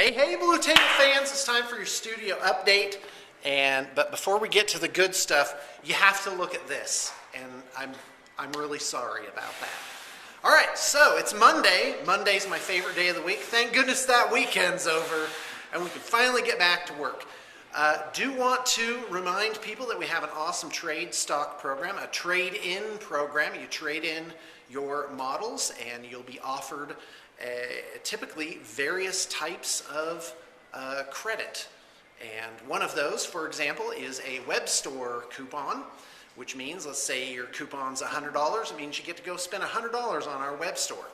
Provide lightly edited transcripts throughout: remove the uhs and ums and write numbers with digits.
Hey, Blue Table fans, it's time for your studio update. But before we get to the good stuff, you have to look at this, and I'm really sorry about that. All right, so it's Monday. Monday's my favorite day of the week. Thank goodness that weekend's over, and we can finally get back to work. Do want to remind people that we have an awesome trade stock program, a trade-in program. You trade in your models, and you'll be offered typically various types of credit. And one of those, for example, is a web store coupon, which means, let's say your coupon's $100, it means you get to go spend $100 on our web store.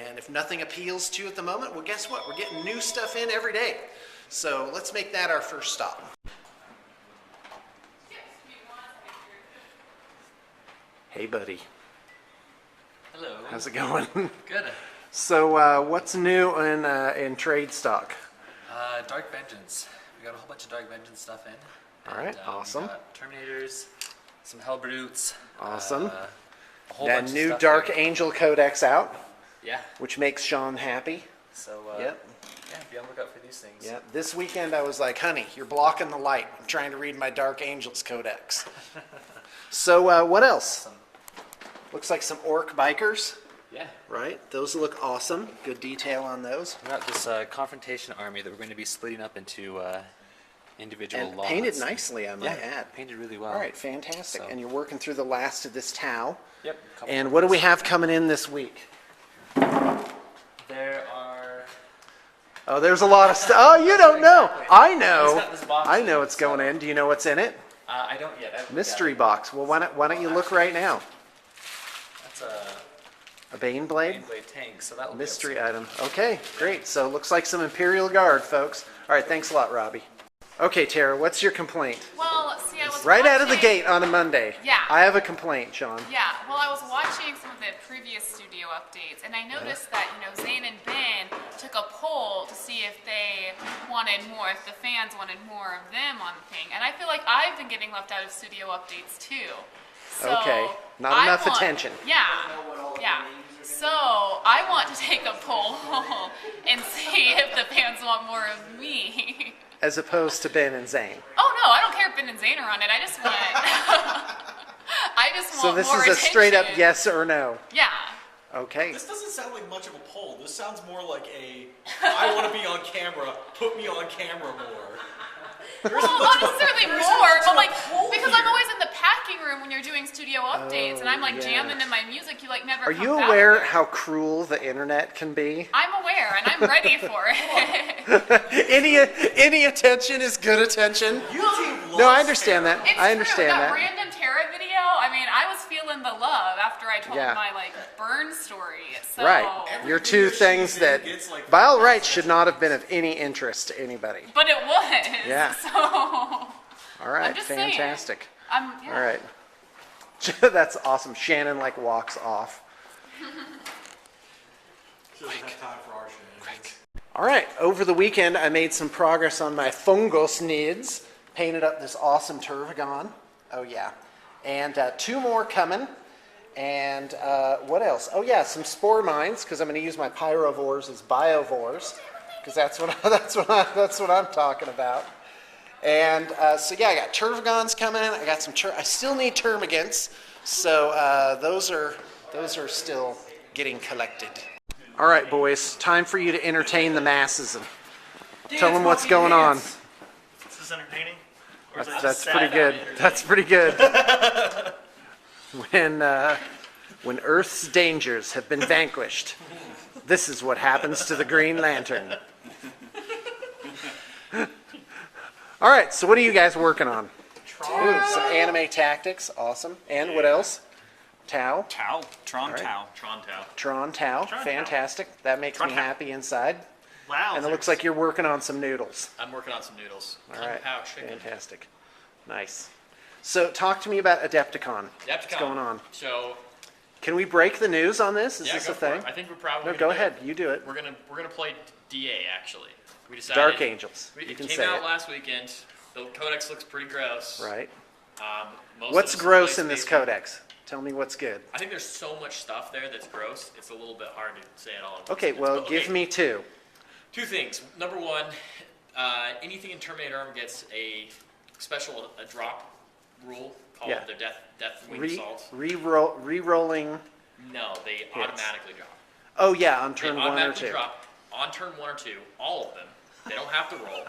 And if nothing appeals to you at the moment, well, guess what? We're getting new stuff in every day. So let's make that our first stop. Hey, buddy. Hello. How's it going? Good. So what's new in trade stock? Dark Vengeance. We got a whole bunch of Dark Vengeance stuff in. All right, awesome. We got Terminators, some Hellbrutes. Awesome. A whole bunch That of new stuff Dark there. Angel Codex out. Yeah. Which makes Sean happy. So, Yep. yeah, be on the lookout for these things. Yeah. This weekend I was like, honey, you're blocking the light. I'm trying to read my Dark Angels Codex. So what else? Awesome. Looks like some orc bikers. Yeah. Right? Those look awesome. Good detail on those. We got this confrontation army that we're going to be splitting up into individual And lots. painted nicely, I might add. Painted really well. All right, fantastic. So- And you're working through the last of this Tau. Yep. And what do we have coming in this week? There are... Oh, there's a lot of stuff. Oh, you don't know. Exactly. I It's know. got this box I in know it, what's going so- in. Do you know what's in it? I don't yet. I haven't Mystery got it. box. Well, why don't you look right now? That's A Bane Blade? Blade tank, so that will Mystery be item. Okay, great. So it looks like some Imperial Guard, folks. All right, thanks a lot, Robbie. Okay, Tara, what's your complaint? Well, see, I was Right out of the watching- gate on a Monday. Yeah. I have a complaint, Sean. Yeah, well, I was watching some of the previous studio updates, and I noticed that, Zane and Ben took a poll to see if they wanted more, if the fans wanted more of them on the thing. And I feel like I've been getting left out of studio updates, too. So Okay, not I enough want- attention. Yeah, yeah. So I want to take a poll and see if the fans want more of me. As opposed to Ben and Zane. Oh no, I don't care if Ben and Zane are on it. I just want I just want So this more is a straight up attention. yes or no. Yeah. Okay. This doesn't sound like much of a poll. This sounds more like a, I want to be on camera, put me on camera more. Well, not necessarily more, but like because I'm always in the packing room when you're doing studio updates, and I'm like yeah. jamming in my music. You like never. Are come you back aware there. how cruel the internet can be? I'm aware, and I'm ready for it. Any attention is good attention. YouTube No, I loves understand Tara. that. It's I understand true. That that. random Tara video. I mean, I was feeling the love after I told Yeah. my like burn story. So, Right. Every Your video two she's things in that, gets, like, by all rights, should not have been of any interest to anybody. But it was. Yeah. So. All right, just saying. fantastic. Yeah. All right. That's awesome. Shannon walks off. She doesn't have time for our shenanigans. All right, over the weekend I made some progress on my fungos needs. Painted up this awesome Turvagon. Oh yeah. And two more coming. And what else? Oh yeah, some spore mines, because I'm going to use my pyrovores as biovores, because that's what I'm talking about. And so yeah, I got Turvagons coming in. I got some I still need termagants, so those are still getting collected. All right, boys, time for you to entertain the masses and tell them what's going on. Is this entertaining? Or is it That's just pretty sad good. entertaining? That's pretty good. When Earth's dangers have been vanquished, this is what happens to the Green Lantern. All right, so what are you guys working on? Ooh, some anime tactics, awesome. And what else? Tau, Tau. Tron right. Tau. Tron Tau. Tron Tau, Tron Tau. fantastic. That makes Tron me Tau. happy inside. Wow. And it looks like you're working on some noodles. I'm working on some noodles. All right, Kung Pao chicken. fantastic. Nice. So talk to me about Adepticon. What's Adepticon. going on? So, Can we break the news on this? Is yeah, this go a for thing? it. I think we're probably No, gonna go do ahead. it. You do it. We're gonna play DA actually. We decided. Dark Angels. You It can came say out it. last weekend. The codex looks pretty gross. Right. Most What's of it's gross play in this space. codex? Tell me what's good. I think there's so much stuff there that's gross. It's a little bit hard to say it all. at once. Okay, well, But, give okay, me two. Two things. Number one, anything in Terminator Armor gets a special drop rule called Yeah. the death wing assault. Re-rolling. No, they automatically drop. Oh yeah, on They turn 1 or automatically 2. drop on turn 1 or 2. All of them. They don't have to roll,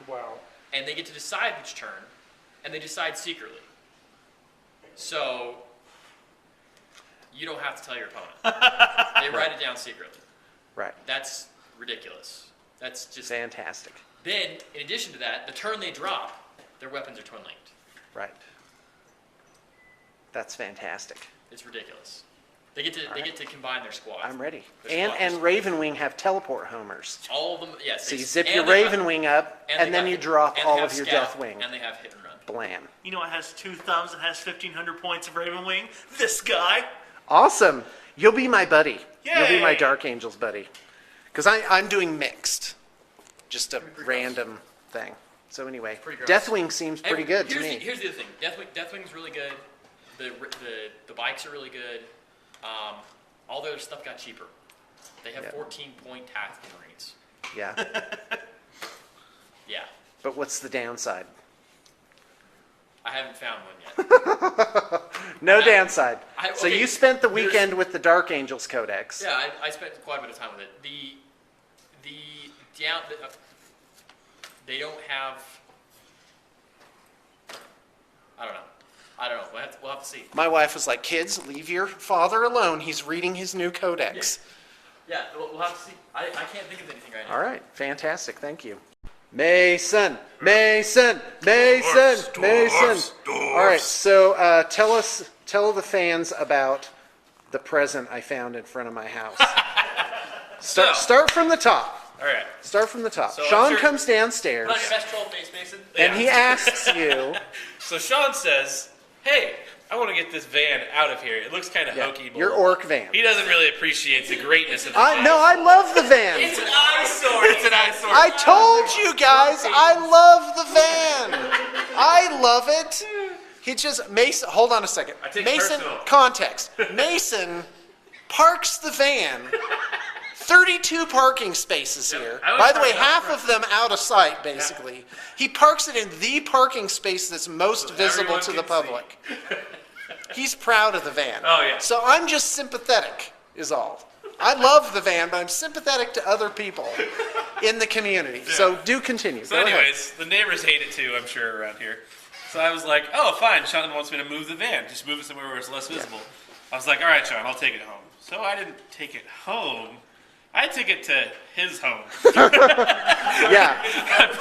Wow. and they get to decide which turn, and they decide secretly. So you don't have to tell your opponent. They write it down secretly. Right. That's ridiculous. That's just Fantastic. Then, in addition to that, the turn they drop, their weapons are twin linked. Right. That's fantastic. It's ridiculous. They get to combine their squads. I'm ready. Their And squads. Ravenwing have teleport homers. All of them, yes. So they- you zip and your they got- Ravenwing up, they and then got- you drop and they all have of your scout, Deathwing. And they have hit and run. Blam. You know what has 2 thumbs and has 1,500 points of Raven Wing? This guy. Awesome. You'll be my buddy. You'll be my Yay. Dark Angels buddy. Because I'm doing mixed. Just a random thing. So anyway, Pretty gross. Deathwing seems pretty And good to here's me. here's the other thing. Deathwing's really good. The bikes are really good. All the other stuff got cheaper. They have Yeah. 14-point tactical marines. Yeah. Yeah. But what's the downside? I haven't found one yet. No downside. So okay, you spent the there's- weekend with the Dark Angels Codex. Yeah, I spent quite a bit of time with it. They don't have. I don't know. We'll have to see. My wife was like, kids, leave your father alone. He's reading his new codex. Yeah, we'll have to see. I can't think of anything right now. All right. Fantastic. Thank you. Mason. Mason. Mason. Mason. All right. So tell the fans about the present I found in front of my house. Start from the top. All right. Start from the top. So I'm Sean sure- comes downstairs Put on your best troll face, Mason. and he asks you, So Sean says, "Hey, I want to get this van out of here. It looks kind of hokey." your orc van. He doesn't really appreciate the greatness of the van. No, I love the van. It's an eyesore. It's an eyesore. I told you guys, I love the van. I love it. He just, Mason, hold on a second. I take Mason, personal. context. Mason parks the van, 32 parking spaces here. I always By the park way, it out half front. of them out of sight, basically. He parks it in the parking space that's most visible everyone to the can see. public. He's proud of the van. Oh, yeah. So I'm just sympathetic, is all. I love the van, but I'm sympathetic to other people in the community. So do continue. So Go ahead. anyways, the neighbors hate it too, I'm sure, around here. So I was like, oh, fine, Sean wants me to move the van. Just move it somewhere where it's less visible. I was like, all right, Sean, I'll take it home. So I didn't take it home. I took it to his home. Yeah.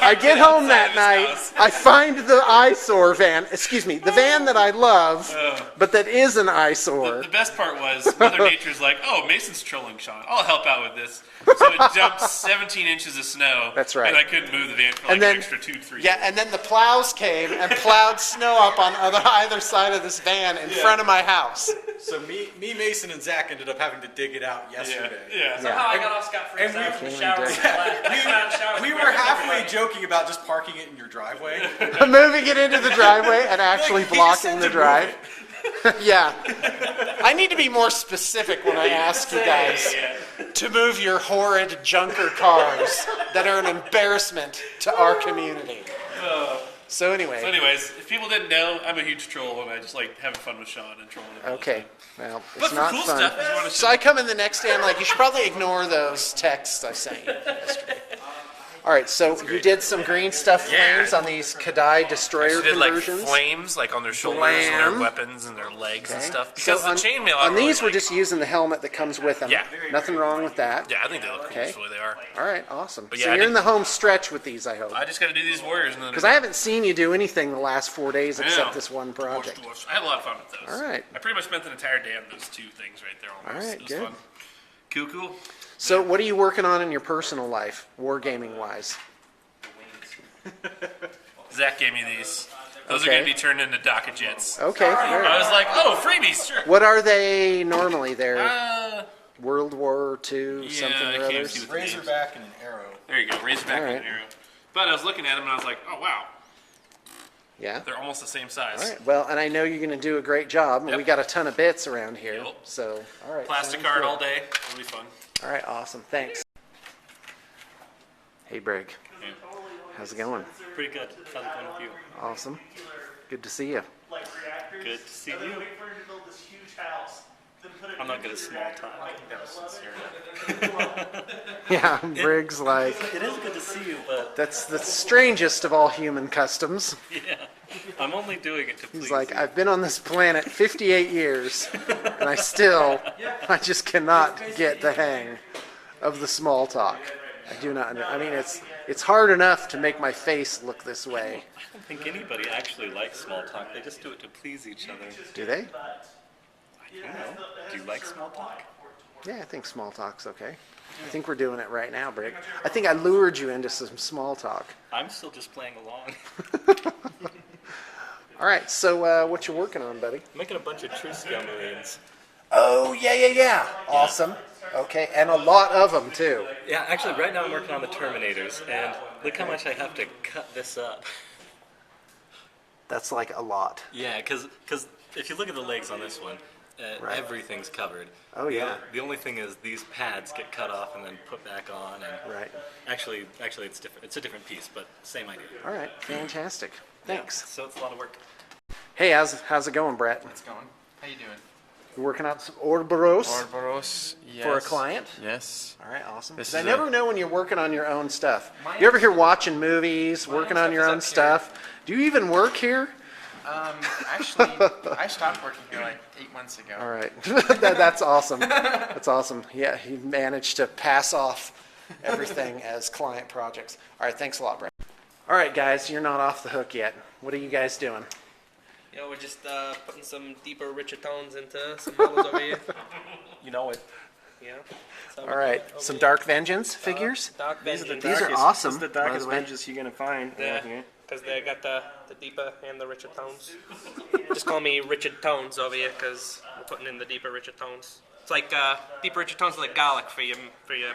I get home that night. I find the eyesore van. Excuse me, the van that I love, but that is an eyesore. The best part was Mother Nature's like, oh, Mason's trolling Sean. I'll help out with this. So it dumped 17 inches of snow. That's right. And I couldn't move the van for like And then- an extra 2-3 Yeah, and then the plows came and plowed snow up on either side of this van in front of my house. So me, Mason, and Zach ended up having to dig it out yesterday. Yeah. Somehow I got off scot-free. And So I was in the we- shower. We were halfway joking about just parking it in your driveway. Moving it into the driveway and actually He just blocking said the to drive. move Yeah. I need to be more specific when I ask you guys to move your horrid junker cars that are an embarrassment to our community. So anyway, Anyways, if people didn't know, I'm a huge troll and I just like having fun with Sean and trolling him. all the okay. time. Well, But it's for not cool fun. stuff, if you want to So I come in the next day, I'm like, you should probably ignore those texts I sent you yesterday. All right, so you did some green stuff flames on these Kadai destroyer did like conversions. flames like on their shoulders Blam. and their weapons and their legs and stuff. So Because the chainmail I on really these, we're like. just using the helmet that comes with them. Yeah. Nothing wrong with that. Yeah, I think they look cool. Okay. That's the way they are. All right, awesome. But So yeah, I you're in didn't- the home stretch with these, I hope. I just got to do these warriors and then. Because I haven't seen you do anything the last 4 days I except know. this one project. I had a lot of fun with those. All right. I pretty much spent an entire day on those two things right there almost. All right, It was good. fun. Cool. So what are you working on in your personal life, wargaming-wise? Zach gave me these. Those Okay. are going to be turned into DACA jets. Okay, very I was like, oh, freebies, sure. What are they normally? They're Uh, World War II, yeah, something I or can't others? see what the names. Razorback and an arrow. There you go, Razorback All and right. an arrow. But I was looking at them and I was like, oh wow, Yeah. they're almost the same size. All right. Well, and I know you're going to do a great job. And Yep. we got a ton of bits around here. Yep. So, all right. Plastic sounds card good. all day. It'll be fun. All right. Awesome. Thanks. Hey, Brig. How's it going? Pretty good. How's it going with you? Awesome. Good to see you. Like reactors. Good to see So they're you. waiting for him to build this huge house. Then put it I'm not good at small talk. I think that was sincere. Yeah, Brig's like, It is good to see you, but that's the strangest of all human customs. yeah, I'm only doing it to please He's like, you. I've been on this planet 58 years, and I just cannot get the hang of the small talk. I do not, I mean, it's hard enough to make my face look this way. I don't think anybody actually likes small talk. They just do it to please each other. Do they? I don't know. Do you like small talk? Yeah, I think small talk's okay. I think we're doing it right now, Brig. I think I lured you into some small talk. I'm still just playing along. All right, so what you working on, buddy? I'm making a bunch of true scale marines. Oh, yeah. Awesome. Okay, and a lot of them, too. Yeah, actually, right now I'm working on the Terminators, and look how much I have to cut this up. That's like a lot. Yeah, because if you look at the legs on this one, Right. everything's covered. Oh, yeah. The only thing is these pads get cut off and then put back on. And Right. Actually, it's different. It's a different piece, but same idea. All right, fantastic. Thanks. Yeah, so it's a lot of work. Hey, how's it going, Brett? It's going. How you doing? You working on some Ouroboros Ouroboros, yes. for a client? Yes. All right, awesome. This 'Cause I is never a- know when you're working on your own stuff. My You ever own hear watching movies, My working own on your stuff own is up stuff? Do you even work here? Actually, I stopped working here like 8 months ago. All right, that's awesome. That's awesome. Yeah, he managed to pass off everything as client projects. All right, thanks a lot, Brett. All right, guys, you're not off the hook yet. What are you guys doing? You know, we're just putting some deeper, richer tones into some models over here. You know it. Yeah. So All right, over some here. Dark Vengeance figures? Dark These are the Vengeance. These are darkest. awesome, This is the by the darkest way. vengeance you're gonna find around here. Because they got the deeper and the richer tones. Just call me Richard Tones over here, because we're putting in the deeper, richer tones. It's like deeper, richer tones are like garlic for your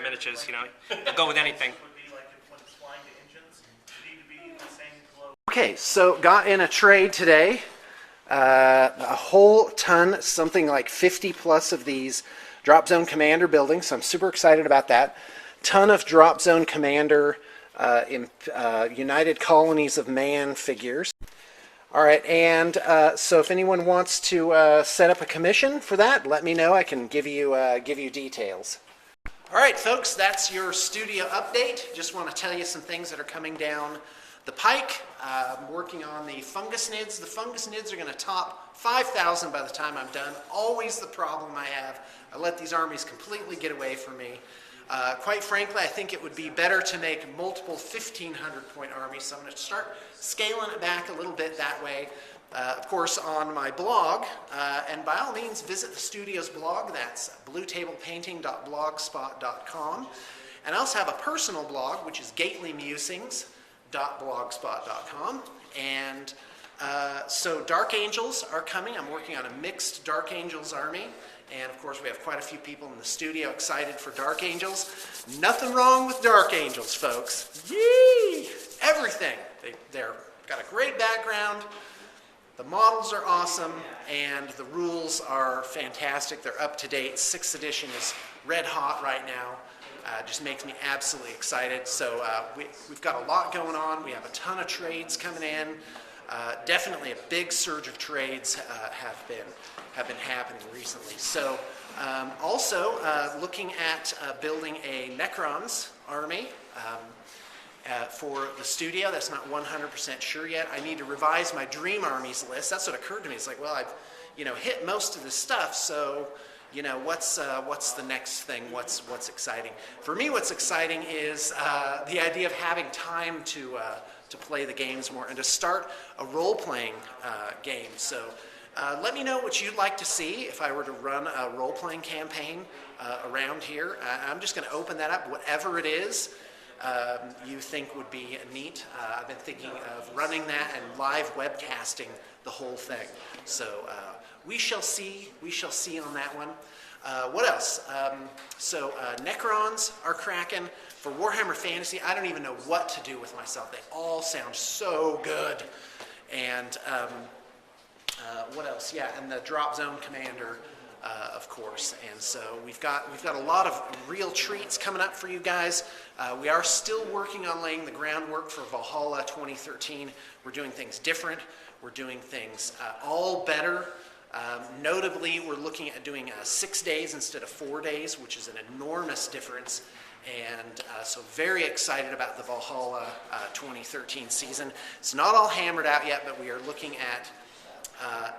miniatures. You know, they'll go with anything. Would be like when it's flying to engines, they need to be the same glow. Okay, so got in a trade today. A whole ton, something like 50 plus of these Drop Zone Commander buildings, so I'm super excited about that. Ton of Drop Zone Commander United Colonies of Man figures. All right, and so if anyone wants to set up a commission for that, let me know. I can give you details. All right, folks, that's your studio update. Just want to tell you some things that are coming down the pike. I'm working on the fungus nids. The fungus nids are going to top 5,000 by the time I'm done. Always the problem I have. I let these armies completely get away from me. Quite frankly, I think it would be better to make multiple 1,500 point armies, so I'm going to start scaling it back a little bit that way. Of course, on my blog, and by all means, visit the studio's blog. That's bluetablepainting.blogspot.com. And I also have a personal blog, which is gatelymusings.blogspot.com. And so Dark Angels are coming. I'm working on a mixed Dark Angels army. And of course, we have quite a few people in the studio excited for Dark Angels. Nothing wrong with Dark Angels, folks. Yee! Everything. They're got a great background. The models are awesome, and the rules are fantastic. They're up to date. 6th edition is red hot right now. Just makes me absolutely excited. So we've got a lot going on. We have a ton of trades coming in. Definitely a big surge of trades have been happening recently. So also looking at building a Necrons army for the studio. That's not 100% sure yet. I need to revise my Dream Armies list. That's what occurred to me. It's like, well, I've hit most of this stuff, so what's the next thing? What's exciting? For me, what's exciting is the idea of having time to play the games more and to start a role-playing game. So let me know what you'd like to see if I were to run a role-playing campaign around here. I'm just going to open that up, whatever it is you think would be neat. I've been thinking of running that and live webcasting the whole thing. So we shall see. We shall see on that one. What else? So Necrons are cracking. For Warhammer Fantasy, I don't even know what to do with myself. They all sound so good. And what else? Yeah, and the Drop Zone Commander of course. And so we've got a lot of real treats coming up for you guys. We are still working on laying the groundwork for Valhalla 2013. We're doing things different. We're doing things all better. Notably, we're looking at doing 6 days instead of 4 days, which is an enormous difference. And so very excited about the Valhalla 2013 season. It's not all hammered out yet, but we are looking at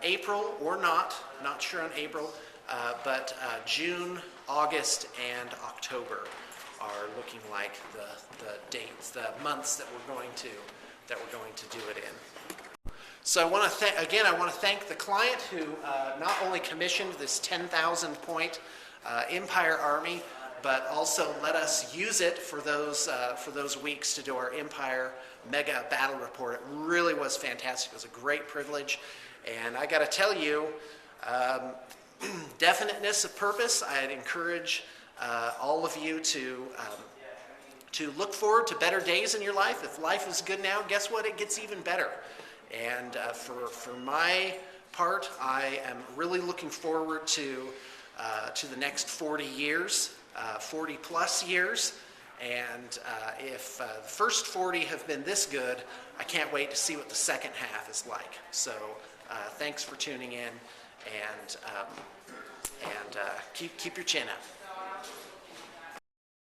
April or not sure on April, but June, August, and October are looking like the dates, the months that we're going to do it in. So I want to thank the client who not only commissioned this 10,000 point Empire Army, but also let us use it for those weeks to do our Empire Mega Battle Report. It really was fantastic. It was a great privilege, and I got to tell you, definiteness of purpose. I'd encourage all of you to look forward to better days in your life. If life is good now, guess what? It gets even better. And for my part, I am really looking forward to the next 40 years, 40 plus years. And if the first 40 have been this good, I can't wait to see what the second half is like. So thanks for tuning in, and keep your chin up.